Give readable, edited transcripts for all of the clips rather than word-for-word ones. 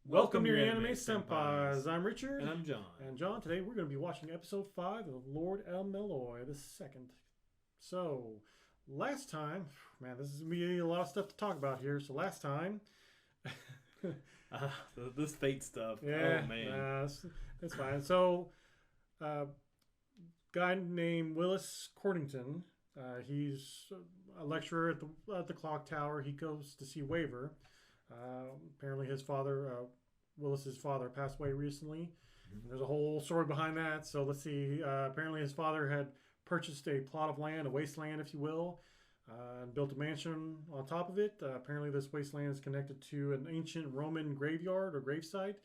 Welcome to Your Anime Senpais. I'm Richard. And I'm John. And John, today we're going to be watching episode 5 of Lord El-Melloi, the second. So, last time, man, this is going to be a lot of stuff to talk about here. So, last time. This fate stuff. Yeah, oh, man. that's fine. So, guy named Willis Cordington, he's a lecturer at the clock tower. He goes to see Waver. Apparently, his father, Willis's father, passed away recently. Mm-hmm. There's a whole story behind that. So let's see. Apparently, his father had purchased a plot of land, a wasteland, if you will, and built a mansion on top of it. Apparently, this wasteland is connected to an ancient Roman graveyard or gravesite.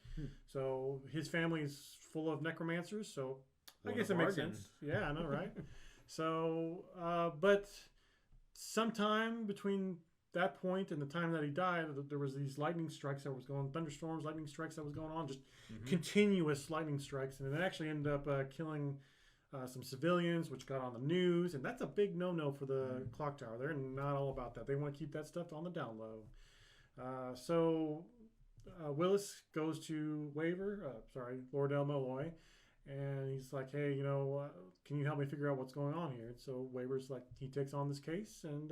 So his family is full of necromancers. So I guess it makes sense. Yeah, I know, right? So, but sometime between that point and the time that he died, there was these lightning strikes that was going, thunderstorms, lightning strikes that was going on, just continuous lightning strikes, and it actually ended up killing some civilians, which got on the news, and that's a big no-no for the clock tower. They're not all about that. They want to keep that stuff on the down low. So Willis goes to Lord El-Melloi, and he's like, hey, can you help me figure out what's going on here? And so Waver's like, he takes on this case, and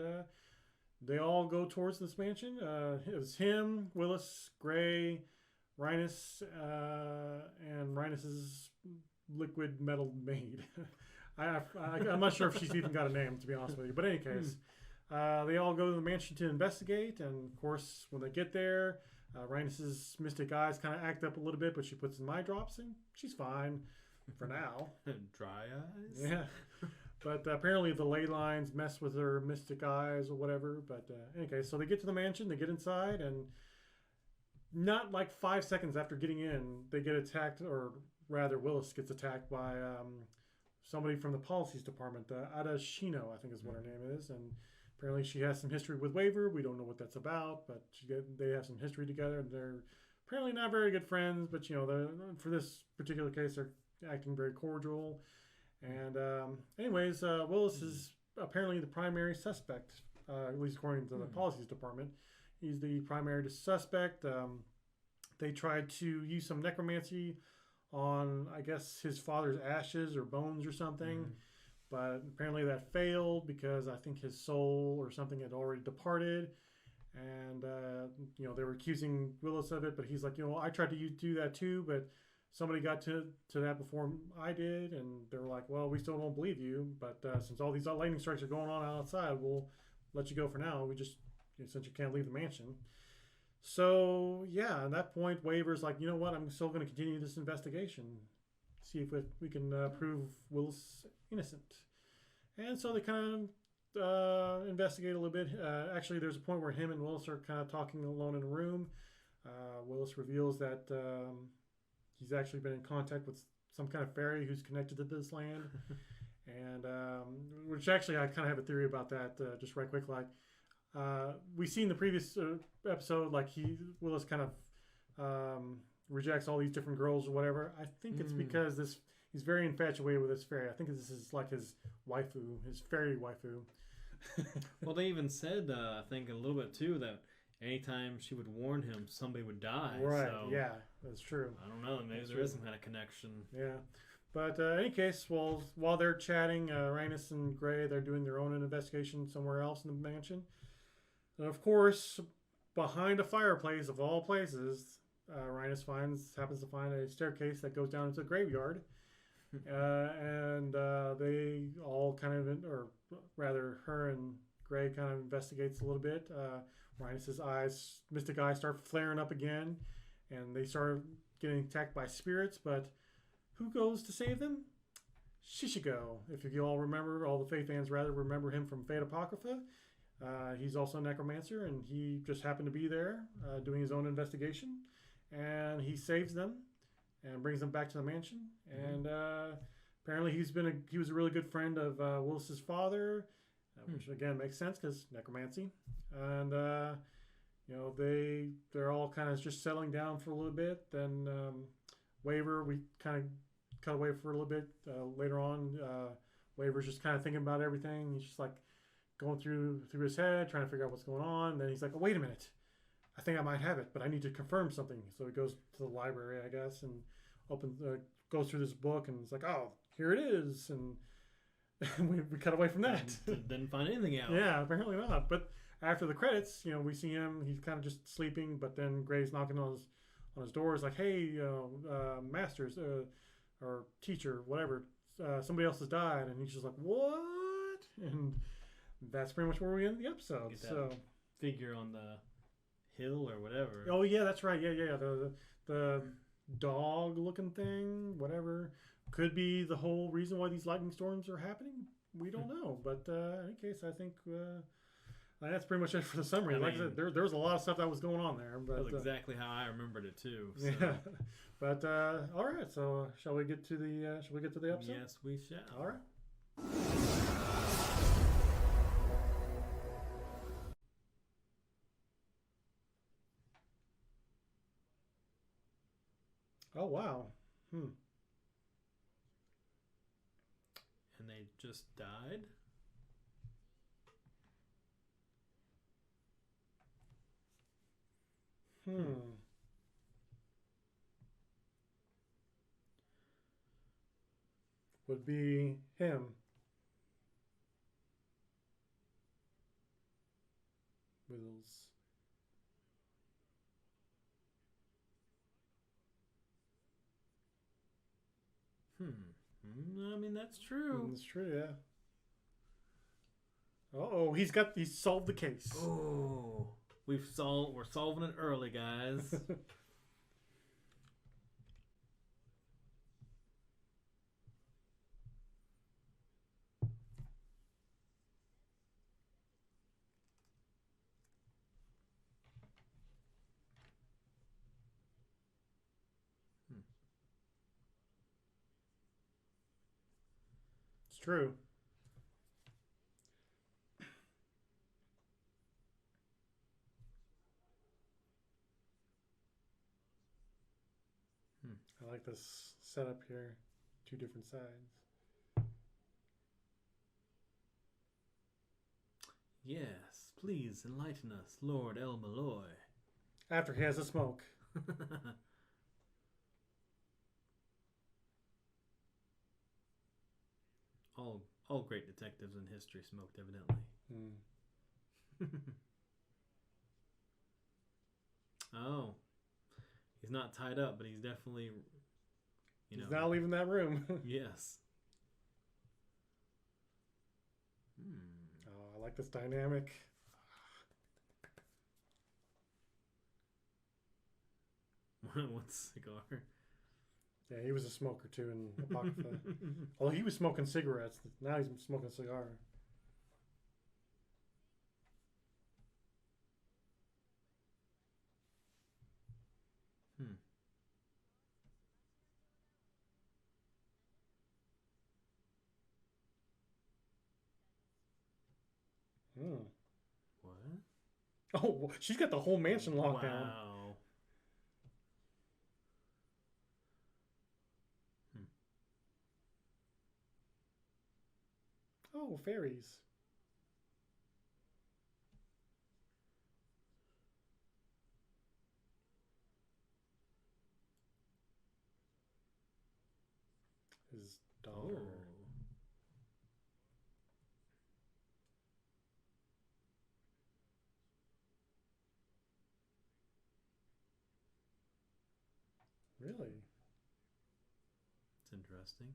they all go towards this mansion. It was him, Willis, Gray, Rhinus, and Rhinus's liquid metal maid. I'm not sure if she's even got a name, to be honest with you. But in any case, they all go to the mansion to investigate. And, of course, when they get there, Rhinus's mystic eyes kind of act up a little bit, but she puts in eye drops, and she's fine for now. Dry eyes? Yeah. But apparently the ley lines mess with her mystic eyes or whatever. But anyway, so they get to the mansion, they get inside, and not like 5 seconds after getting in, they get attacked, or rather Willis gets attacked by somebody from the policies department. Ada Shino, I think is what her name is. And apparently she has some history with Waver. We don't know what that's about, but they have some history together. And they're apparently not very good friends, but for this particular case, they're acting very cordial. And anyways, Willis is apparently the primary suspect, at least according to the policies department. He's the primary suspect. They tried to use some necromancy on, I guess, his father's ashes or bones or something. But apparently that failed because I think his soul or something had already departed. And, they were accusing Willis of it. But he's like, I tried to do that too, but somebody got to that before I did, and they were like, well, we still don't believe you, but since all these lightning strikes are going on outside, we'll let you go for now. We just, since you can't leave the mansion. So, yeah, at that point, Waver's like, you know what, I'm still going to continue this investigation, see if we can prove Willis innocent. And so they kind of investigate a little bit. Actually, there's a point where him and Willis are kind of talking alone in a room. Willis reveals that he's actually been in contact with some kind of fairy who's connected to this land. And which actually I kind of have a theory about that, just right quick. Like, we see in the previous episode, like Willis kind of rejects all these different girls or whatever. I think it's because he's very infatuated with this fairy. I think this is like his waifu, his fairy waifu. Well, they even said, I think a little bit too, that anytime she would warn him, somebody would die. Right, so, yeah, that's true. I don't know, maybe there is some kind of connection. Yeah. But in any case, while they're chatting, Rhinus and Gray, they're doing their own investigation somewhere else in the mansion. And of course, behind a fireplace of all places, Rhinus happens to find a staircase that goes down into the graveyard. And they all kind of, or rather her and Gray kind of investigates a little bit. Rhinus's mystic eyes start flaring up again, and they start getting attacked by spirits. But who goes to save them? Shishigo. If you all remember, all the Fae fans rather remember him from Fate Apocrypha. He's also a necromancer, and he just happened to be there doing his own investigation, and he saves them and brings them back to the mansion. And apparently he was a really good friend of Willis's father. Which again makes sense because necromancy, and they're all kind of just settling down for a little bit. Then Waver, we kind of cut away for a little bit later on. Waver's just kind of thinking about everything. He's just like going through his head, trying to figure out what's going on. And then he's like, oh, wait a minute, I think I might have it, but I need to confirm something. So he goes to the library, I guess, and opens, goes through this book, and it's like, oh, here it is, and we cut away from that. Didn't find anything out. Yeah, apparently not. But after the credits, we see him. He's kind of just sleeping, but then Gray's knocking on his door. It's like, hey, masters or teacher, whatever, somebody else has died, and he's just like, what? And that's pretty much where we end the episode. Get that so figure on the hill or whatever. oh yeah, that's right. Yeah. The dog looking thing, whatever, could be the whole reason why these lightning storms are happening. We don't know, but in any case, I think that's pretty much it for the summary. I Like I mean, said, there was a lot of stuff that was going on there. But That's exactly how I remembered it too. So. yeah. But all right. So shall we get to the episode? Yes, we shall. All right. Oh wow. And they just died. Would be him. Wills. I mean, that's true. That's true, yeah. Oh, he's solved the case. Oh, we're solving it early, guys. It's true. I like this setup here. Two different sides. Yes, please enlighten us, Lord El-Melloi. After he has a smoke. all great detectives in history smoked, evidently. Oh, he's not tied up, but he's definitely, He's not leaving that room. Yes. Oh, I like this dynamic. One cigar. Yeah, he was a smoker too in Apocrypha. Although he was smoking cigarettes, now he's smoking a cigar. What? Oh, she's got the whole mansion locked down. Wow. Oh, fairies. His daughter. Oh. Really? It's interesting.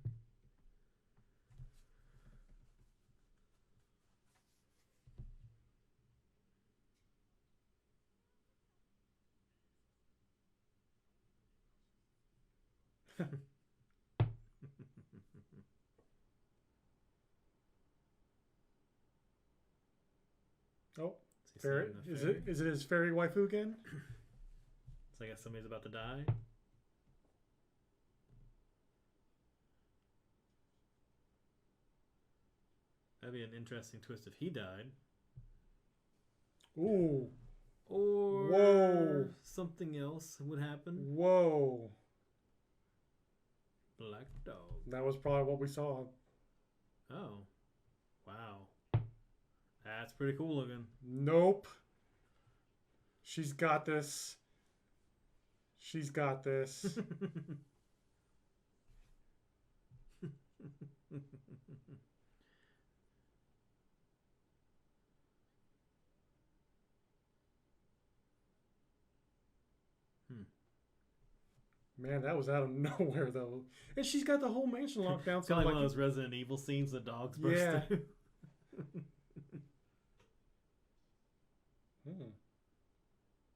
Oh, Is he fairy. seeing the Is fairy? it his fairy waifu again? So I guess somebody's about to die. That'd be an interesting twist if he died. Ooh. Or Whoa. something else would happen. Whoa. Black dog. That was probably what we saw. Oh. Wow. That's pretty cool looking. Nope. She's got this. She's got this. Hmm. Man, that was out of nowhere though. And she's got the whole mansion locked down. It's So kind of like like, one of those Resident Evil scenes the dogs burst yeah. through. Hmm.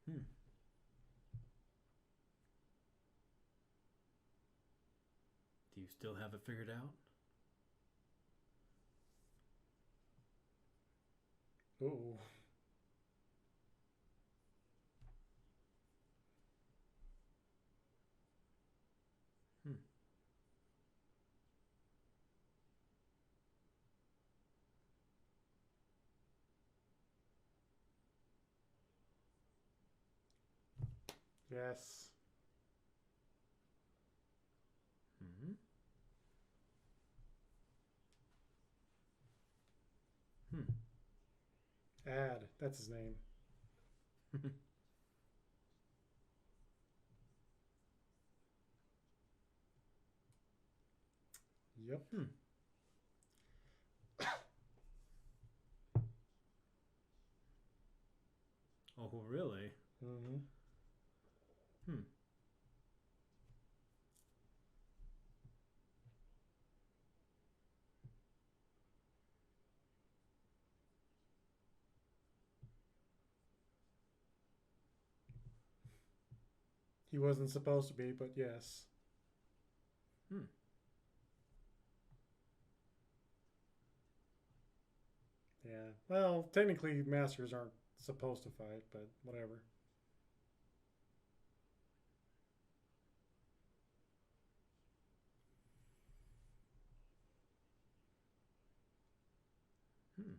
Hmm. Do you still have it figured out? Oh. Hmm. Yes. Hmm. Hmm. Ad. That's his name. Yep. Hmm. Oh, really? Mm-hmm. Hmm. He wasn't supposed to be, but yes. Hmm. Yeah. Well, technically, masters aren't supposed to fight, but whatever. Hmm.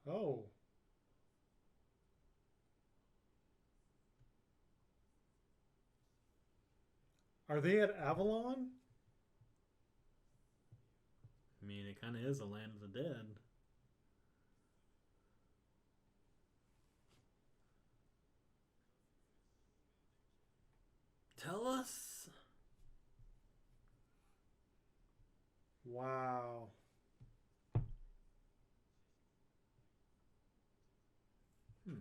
Oh. Are they at Avalon? I mean, it kind of is a land of the dead. Tell us. Wow. Hmm.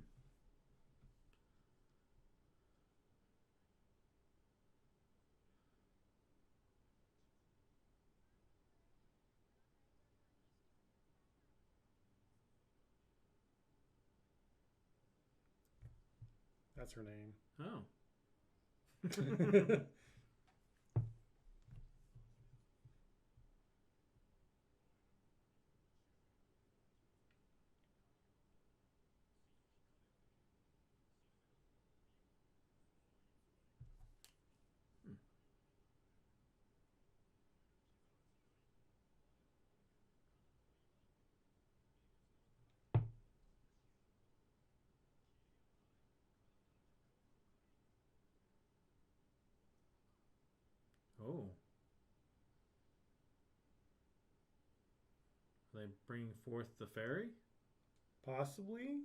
That's her name. Oh. Hmm. Oh. Are they bringing forth the fairy? Possibly?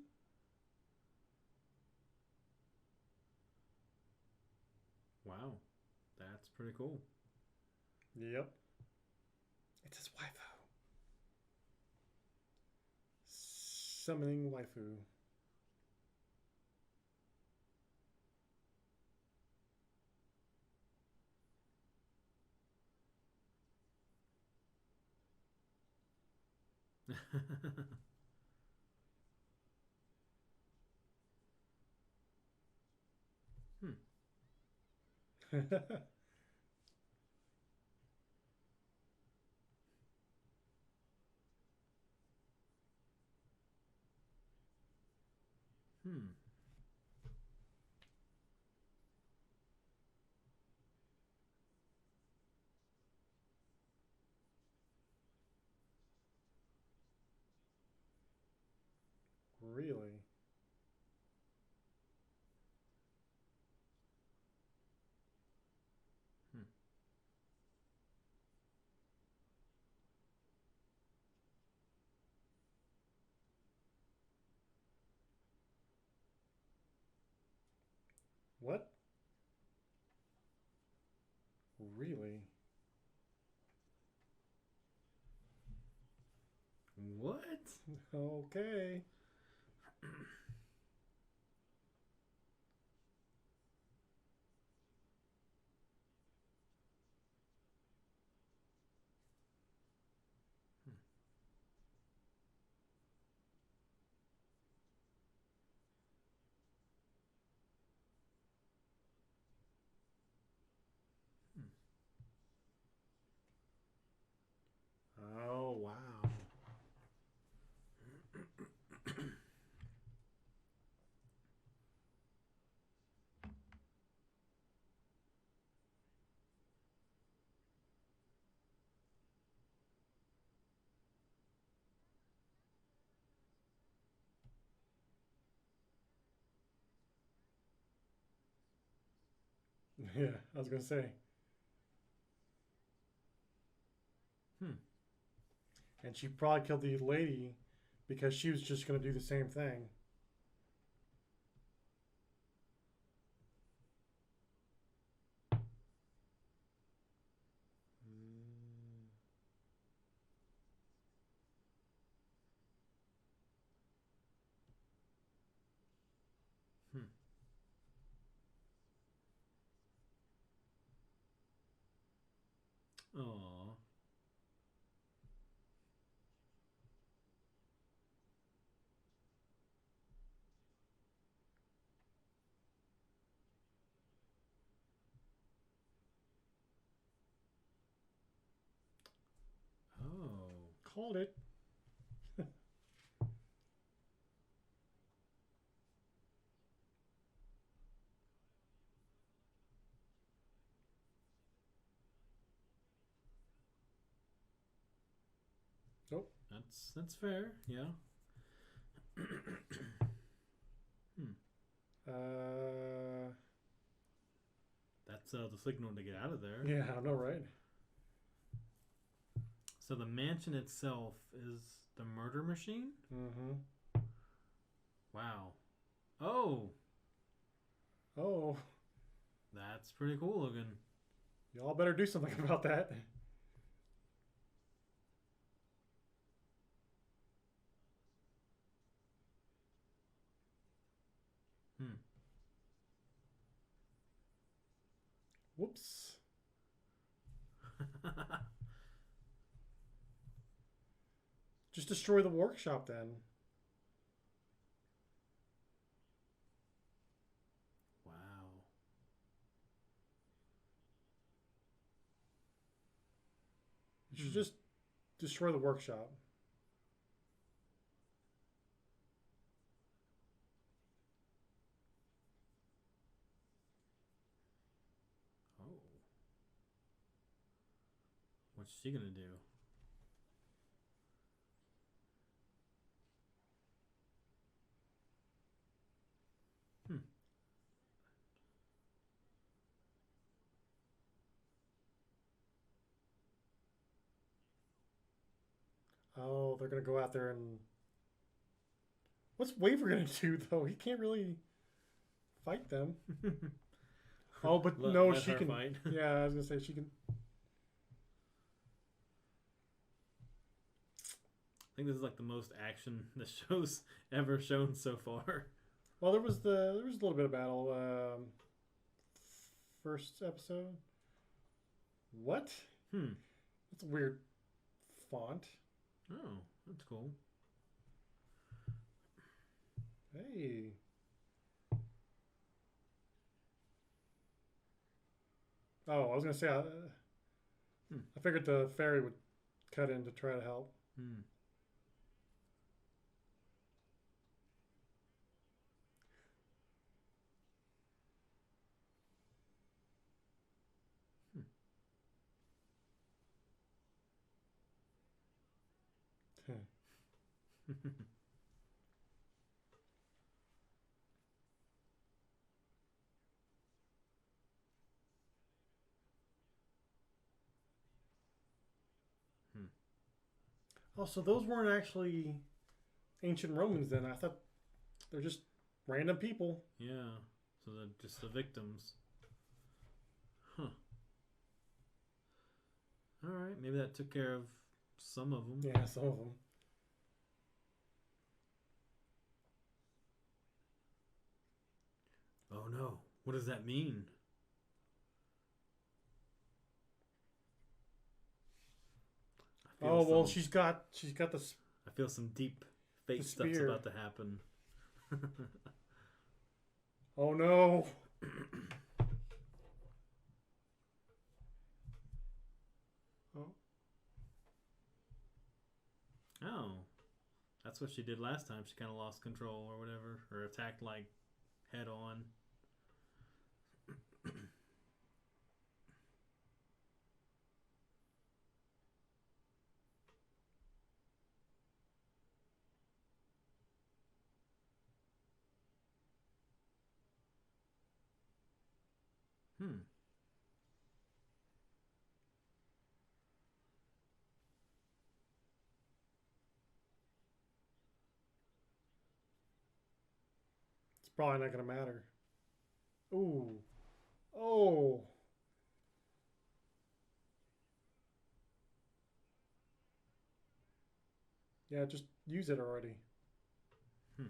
Wow. That's pretty cool. Yep. It's his waifu. Summoning waifu. Hmm. Hmm. Really? Hmm. What? Okay. Oh, wow. Yeah, I was going to say. Hmm. And she probably killed the lady because she was just going to do the same thing. Hmm. Aw. Oh. Called it. Nope. That's fair. Yeah. Hmm. Uh, That's the signal to get out of there. yeah, I know, right? So the mansion itself is the murder machine? Mm-hmm. Wow. Oh, Oh, that's pretty cool looking. y'all better do something about that. Hmm. Whoops. Just destroy the workshop then. Wow. You should just destroy the workshop. Oh. What's she gonna do? Hmm. Oh, they're gonna go out there and what's Waver gonna do though? He can't really fight them. Oh, but no, let she her can. fight. Yeah, I was gonna say she can. I think this is like the most action the show's ever shown so far. Well, there was a little bit of battle. First episode. What? Hmm. That's a weird font. Oh, that's cool. Hey. Oh, I was gonna say I figured the fairy would cut in to try to help. Hmm. Hmm. Oh, so those weren't actually ancient Romans then. I thought they're just random people. Yeah. So they're just the victims. Huh. All right. Maybe that took care of some of them. Yeah, some of them. Oh no. What does that mean? I feel Oh well, some, she's got the I feel some deep fate the stuff's spear. about to happen. Oh no. Oh, Oh. That's what she did last time. She kind of lost control or whatever, or attacked like head on. Hmm. it's probably not gonna matter. Ooh. Oh. Yeah, just use it already. Hmm.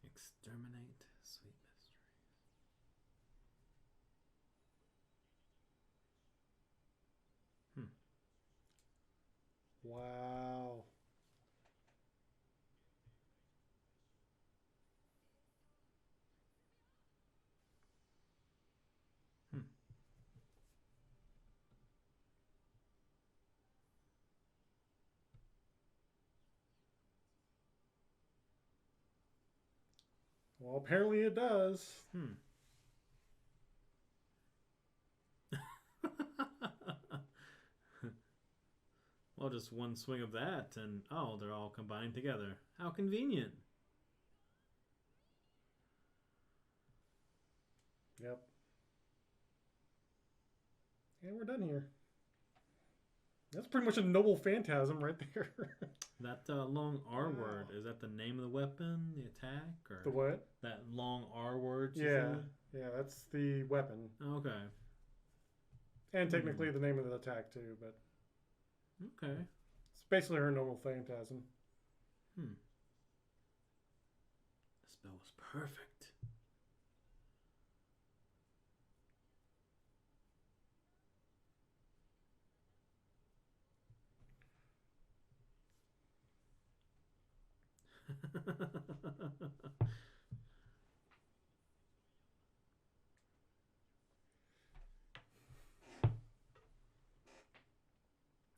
Exterminate sweet mystery. Hmm. Wow. Hmm. Well, apparently it does. Hmm. Well, just one swing of that, and oh, they're all combined together. How convenient. Yep. And we're done here. That's pretty much a noble phantasm right there. That long R Wow. word, is that the name of the weapon, the attack, or The what? that long R word she Yeah. said? Yeah, that's the weapon. Okay. And Hmm. technically the name of the attack too, but Okay. it's basically her noble phantasm. Hmm. The spell was perfect.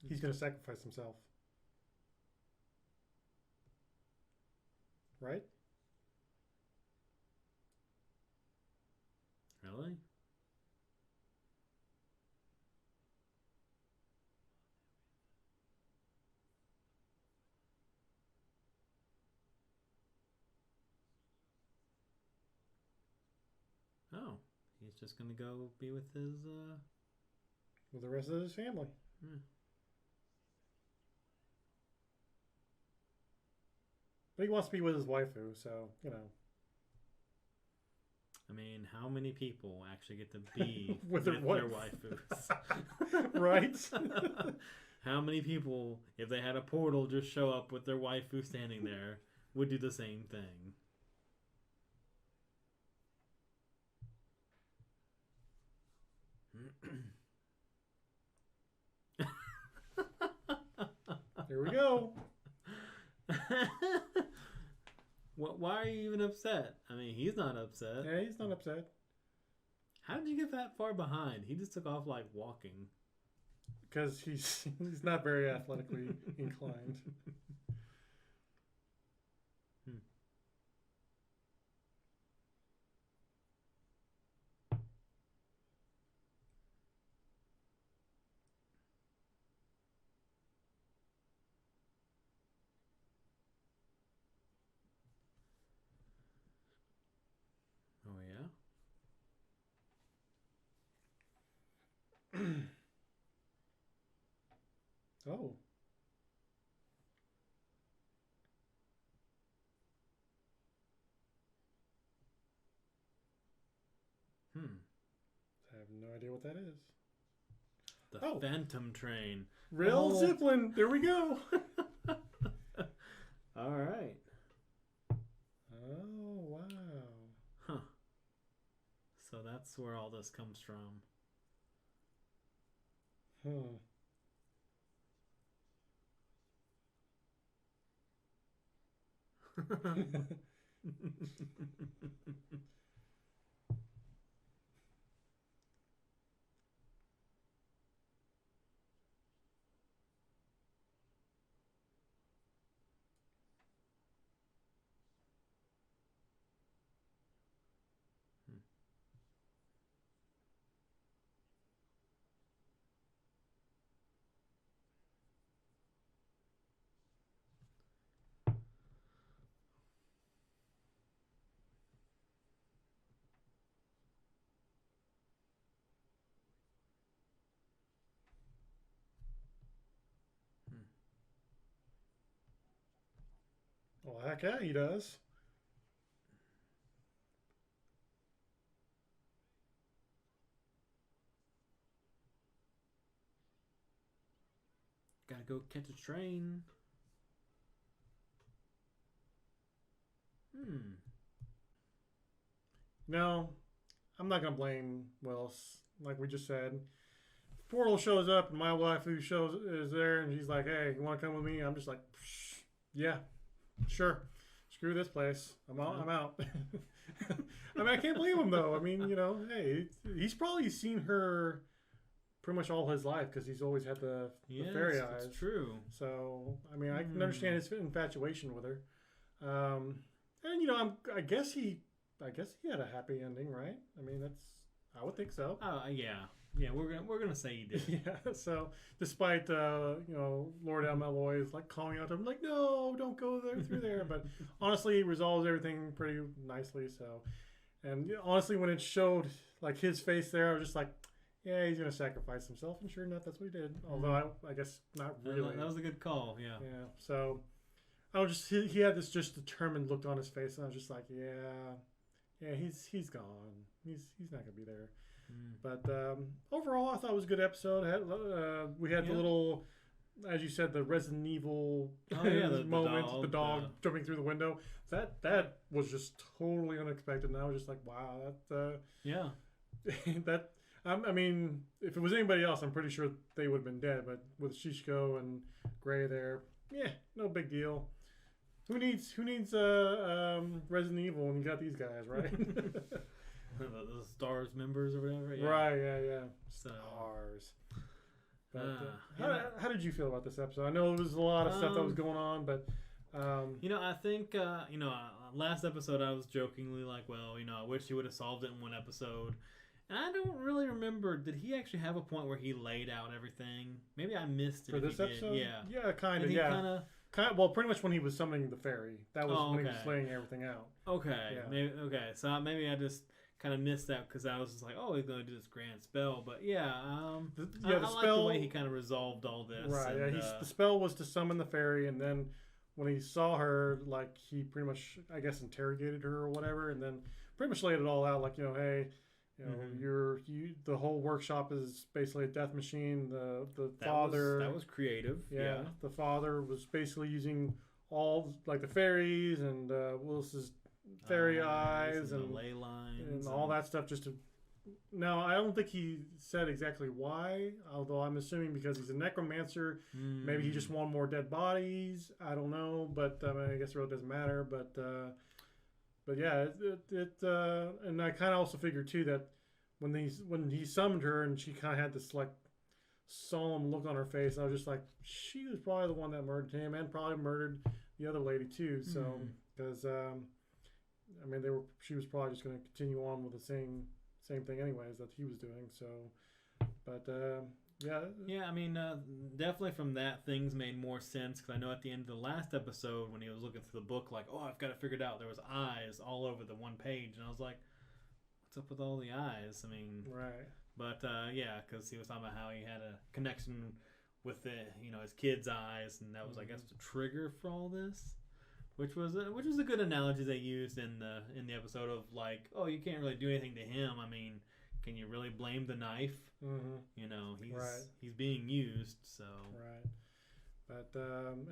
He's gonna sacrifice himself. Right? Really? Oh, he's just gonna go be with his. With the rest of his family. Hmm. But he wants to be with his waifu, so, you know. I mean, how many people actually get to be With with their their wife. waifus? Right? How many people, if they had a portal just show up with their waifu standing there, would do the same thing? Here we go. Why are you even upset? I mean, he's not upset. Yeah, he's not upset. How did you get that far behind? He just took off like walking. Because he's not very athletically inclined. Hmm. Oh yeah. Oh. Hmm. I have no idea what that is. The Oh. Phantom Train. Real Oh. Zeppelin. There we go. All right. Oh, wow. Huh. So that's where all this comes from. Hmm. Well, heck yeah, he does. Gotta go catch a train. Hmm. No, I'm not gonna blame Willis. Like we just said, Portal shows up and my wife who shows is there and she's like, "Hey, you want to come with me?" I'm just like, "Yeah, sure. Screw this place. I'm out. I'm out." I mean, I can't blame him though. I mean, hey, he's probably seen her pretty much all his life because he's always had the fairy eyes. That's true. So, I mean, I can understand his infatuation with her. And I guess he had a happy ending, right? I mean, I would think so. Yeah. We're gonna say he did. Yeah. So, despite Lord El-Melloi is like calling out to him, like, no, don't go there through there. But honestly, he resolves everything pretty nicely. So, and honestly, when it showed like his face there, I was just like, yeah, he's gonna sacrifice himself, and sure enough, that's what he did. Although I guess not really. That was a good call. Yeah. Yeah. So I was just he had this just determined look on his face, and I was just like, yeah, he's gone. He's not gonna be there. But overall, I thought it was a good episode. We had the little, as you said, the Resident Evil moment, the dog jumping through the window. That was just totally unexpected, and I was just like, wow, that I mean, if it was anybody else, I'm pretty sure they would have been dead. But with Shishko and Gray there, yeah, no big deal. Who needs Resident Evil when you got these guys, right? The Stars members or whatever. Yeah. Right, yeah. So, Stars. But, how did you feel about this episode? I know there was a lot of stuff that was going on, but I think last episode I was jokingly like, well, I wish he would have solved it in one episode. And I don't really remember. Did he actually have a point where he laid out everything? Maybe I missed it. For this episode? Did. Yeah, kind of. Yeah. Well, pretty much when he was summoning the fairy. That was when he was laying everything out. Okay. Yeah. So maybe I just kind of missed that because I was just like, oh, he's going to do this grand spell. But yeah, the I spell, like the way he kind of resolved all this. Right. And, the spell was to summon the fairy, and then when he saw her, like he pretty much, I guess, interrogated her or whatever, and then pretty much laid it all out, like hey. The whole workshop is basically a death machine. The father that was creative. Yeah, the father was basically using all like the fairies and Willis's fairy eyes and the ley lines and all that stuff. Just to now, I don't think he said exactly why. Although I'm assuming because he's a necromancer, maybe he just wanted more dead bodies. I don't know, but I guess it really doesn't matter. But yeah, and I kind of also figured too that when he summoned her and she kind of had this like solemn look on her face, I was just like, she was probably the one that murdered him and probably murdered the other lady too. So because I mean she was probably just going to continue on with the same thing anyways that he was doing. So, but yeah. I mean, definitely from that, things made more sense because I know at the end of the last episode when he was looking through the book, like, oh, I've got it figured out. There was eyes all over the one page, and I was like, what's up with all the eyes? I mean, right. But yeah, because he was talking about how he had a connection with his kid's eyes, and that was, I guess, the trigger for all this. Which was a good analogy they used in the episode of like, oh, you can't really do anything to him. I mean, can you really blame the knife? Mm-hmm. He's being used. So right. But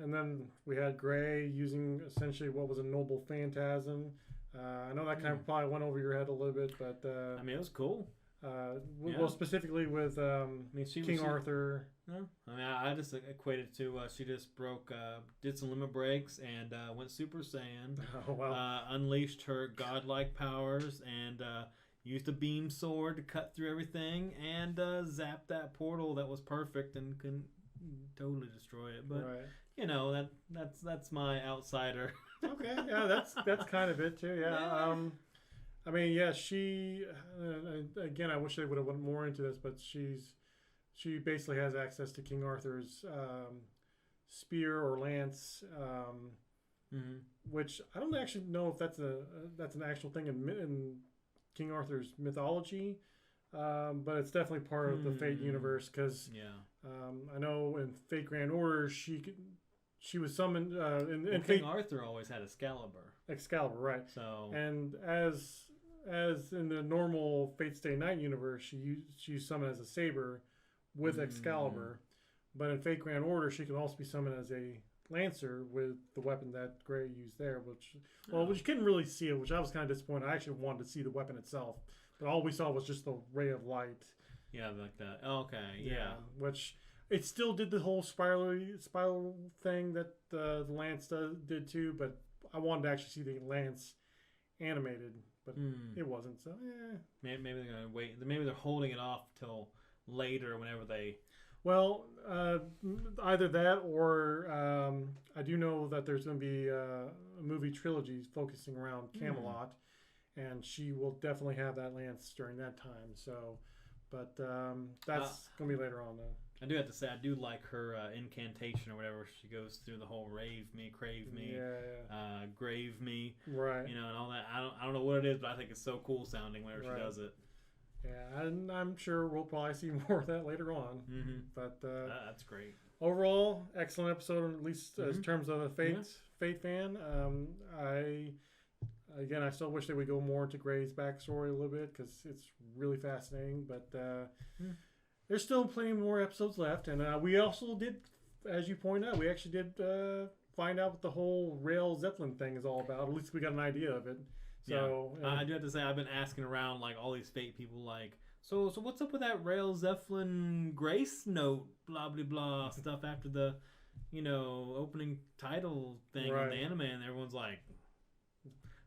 and then we had Gray using essentially what was a noble phantasm. I know that kind of probably went over your head a little bit, but I mean, it was cool. Well, specifically with King Arthur. No, I mean, I just equated to she just did some limit breaks and went Super Saiyan. Oh wow! Unleashed her godlike powers and used a beam sword to cut through everything and zapped that portal that was perfect and couldn't totally destroy it. But you know that's my outsider. Okay, yeah, that's kind of it too. Yeah. I mean, yeah, she again. I wish they would have went more into this, but she basically has access to King Arthur's spear or lance, which I don't actually know if that's an actual thing in King Arthur's mythology, but it's definitely part of the Fate universe because I know in Fate Grand Order she was summoned in King Arthur always had Excalibur, right? So and as in the normal Fate Stay Night universe, she's summoned as a saber with Excalibur, but in Fate Grand Order, she can also be summoned as a lancer with the weapon that Gray used there, which you couldn't really see it, which I was kind of disappointed. I actually wanted to see the weapon itself, but all we saw was just the ray of light. Yeah, like that. Okay, yeah. Which it still did the whole spiral thing that the lance did too, but I wanted to actually see the lance animated, but it wasn't. So maybe they're gonna wait. Maybe they're holding it off till later, whenever they. Well, either that or I do know that there's going to be a movie trilogy focusing around Camelot, and she will definitely have that lance during that time. So, but that's going to be later on though. I do have to say, I do like her incantation or whatever. She goes through the whole rave me, crave me, grave me, right? You know, and all that. I don't know what it is, but I think it's so cool sounding whenever she does it. Yeah, and I'm sure we'll probably see more of that later on. But that's great. Overall, excellent episode, at least in terms of a Fate fan. I still wish they would go more into Gray's backstory a little bit because it's really fascinating. But there's still plenty more episodes left, and we also did, as you point out, we actually did find out what the whole Rail Zeppelin thing is all about. At least we got an idea of it. So I do have to say, I've been asking around like all these Fate people, like, so what's up with that Rail Zeppelin Grace Note, blah blah blah stuff after the, opening title thing on the anime, and everyone's like.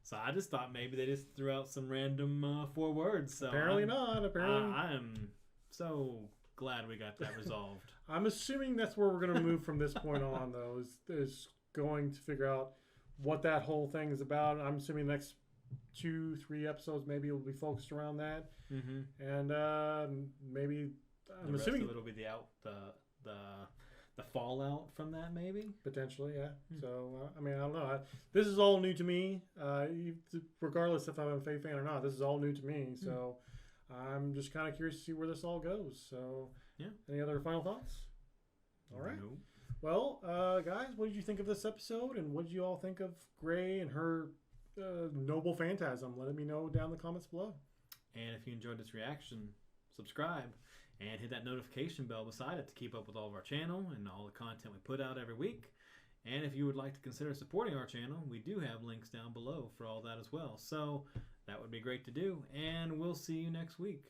So I just thought maybe they just threw out some random 4 words. So apparently not. Apparently, I am so glad we got that resolved. I'm assuming that's where we're going to move from this point on, though. Is going to figure out what that whole thing is about. I'm assuming the next 2-3 episodes maybe will be focused around that, and maybe I'm assuming it'll be the fallout from that, maybe potentially, yeah. So I mean, I don't know. This is all new to me. Regardless if I'm a Fate fan or not, this is all new to me. So I'm just kind of curious to see where this all goes. So any other final thoughts? All right. Nope. Well, guys, what did you think of this episode, and what did you all think of Gray and her noble phantasm? Let me know down in the comments below. And if you enjoyed this reaction, subscribe and hit that notification bell beside it to keep up with all of our channel and all the content we put out every week. And if you would like to consider supporting our channel, we do have links down below for all that as well. So that would be great to do, and we'll see you next week.